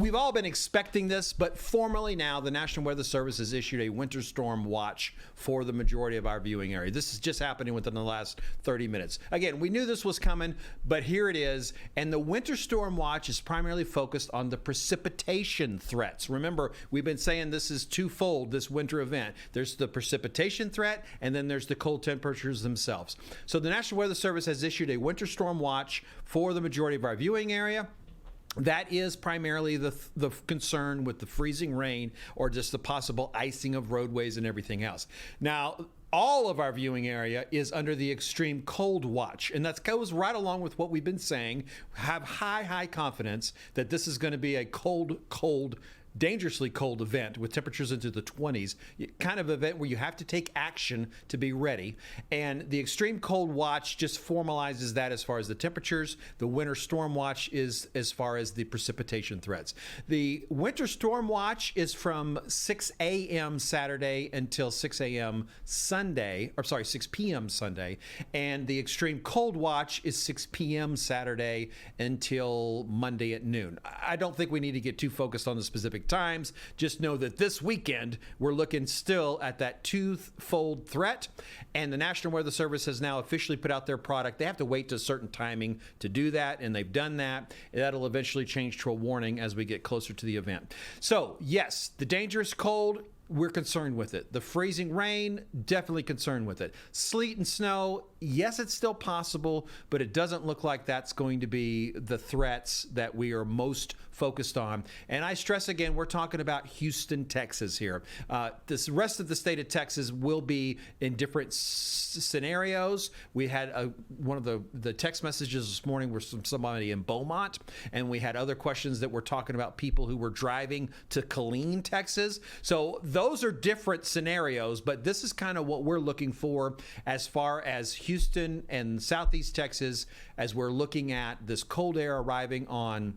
We've all been expecting this, but formally now, the National Weather Service has issued a winter storm watch for the majority of our viewing area. This is just happening within the last 30 minutes. Again, we knew this was coming, but here it is. And the winter storm watch is primarily focused on the precipitation threats. Remember, we've been saying this is twofold, this winter event. There's the precipitation threat, and then there's the cold temperatures themselves. So the National Weather Service has issued a winter storm watch for the majority of our viewing area. That is primarily the concern with the freezing rain or just the possible icing of roadways and everything else. Now, all of our viewing area is under the extreme cold watch, and that goes right along with what we've been saying. Have high confidence that this is going to be a cold, dangerously cold event with temperatures into the 20s, kind of event where you have to take action to be ready. And the extreme cold watch just formalizes that as far as the temperatures. The winter storm watch is as far as the precipitation threats. The winter storm watch is from 6 a.m. Saturday until 6 a.m. Sunday, or sorry, 6 p.m. Sunday. And the extreme cold watch is 6 p.m. Saturday until Monday at noon. I don't think we need to get too focused on the specific times. Just know that this weekend we're looking still at that twofold threat, and the National Weather Service has now officially put out their product. They have to wait to a certain timing to do that, and they've done that. That'll eventually change to a warning as we get closer to the event. So yes, the dangerous cold, we're concerned with it. The freezing rain, definitely concerned with it. Sleet and snow, yes, it's still possible, but it doesn't look like that's going to be the threats that we are most focused on. And I stress again, we're talking about Houston, Texas here. This rest of the state of Texas will be in different scenarios. We had one of the text messages this morning was from somebody in Beaumont, and we had other questions that were talking about people who were driving to Killeen, Texas. So those are different scenarios, but this is kind of what we're looking for as far as Houston and Southeast Texas, as we're looking at this cold air arriving on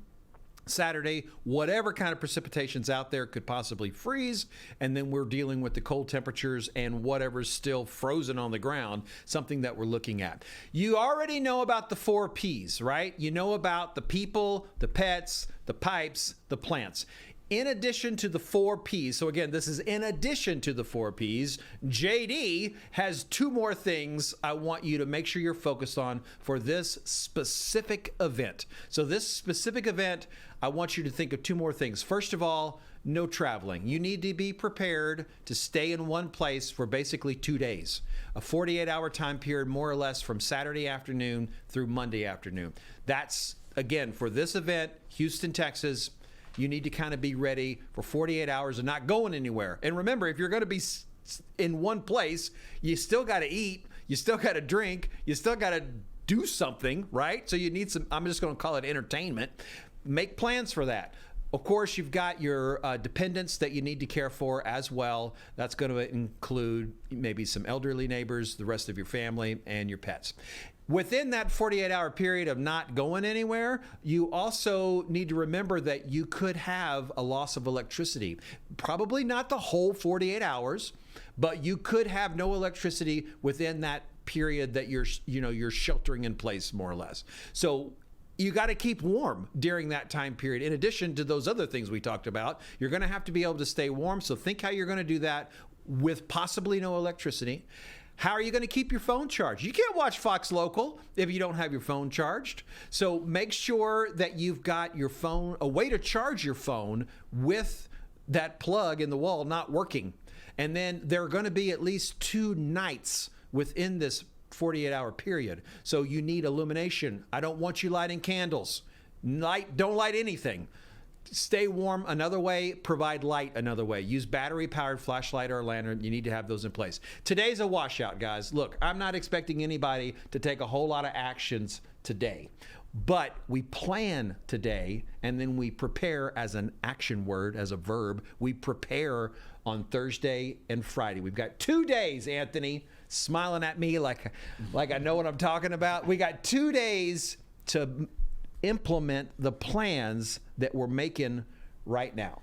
Saturday. Whatever kind of precipitation's out there could possibly freeze, and then we're dealing with the cold temperatures and whatever's still frozen on the ground, something that we're looking at. You already know about the 4 Ps, right? You know about the people, the pets, the pipes, the plants. In addition to the 4 Ps, so again, this is in addition to the 4 Ps, JD has 2 more things I want you to make sure you're focused on for this specific event. So this specific event, I want you to think of 2 more things. First of all, no traveling. You need to be prepared to stay in one place for basically 2 days, a 48-hour time period, more or less, from Saturday afternoon through Monday afternoon. That's, again, for this event, Houston, Texas. You need to kind of be ready for 48 hours and not going anywhere. And remember, if you're going to be in one place, you still got to eat, you still got to drink, you still got to do something, right? So you need some, I'm just going to call it entertainment. Make plans for that. Of course, you've got your dependents that you need to care for as well. That's going to include maybe some elderly neighbors, the rest of your family, and your pets. Within that 48-hour period of not going anywhere, you also need to remember that you could have a loss of electricity. Probably not the whole 48 hours, but you could have no electricity within that period that you're sheltering in place, more or less. So you got to keep warm during that time period. In addition to those other things we talked about, you're going to have to be able to stay warm. So think how you're going to do that with possibly no electricity. How are you going to keep your phone charged? You can't watch Fox Local if you don't have your phone charged. So make sure that you've got your phone, a way to charge your phone with that plug in the wall not working. And then there are going to be at least 2 nights within this 48-hour period. So you need illumination. I don't want you lighting candles. Don't light anything. Stay warm another way, provide light another way. Use battery-powered flashlight or lantern. You need to have those in place. Today's a washout, guys. Look, I'm not expecting anybody to take a whole lot of actions today, but we plan today, and then we prepare as an action word, as a verb. We prepare on Thursday and Friday. We've got 2 days, Anthony, smiling at me like I know what I'm talking about. We got 2 days to implement the plans that we're making right now.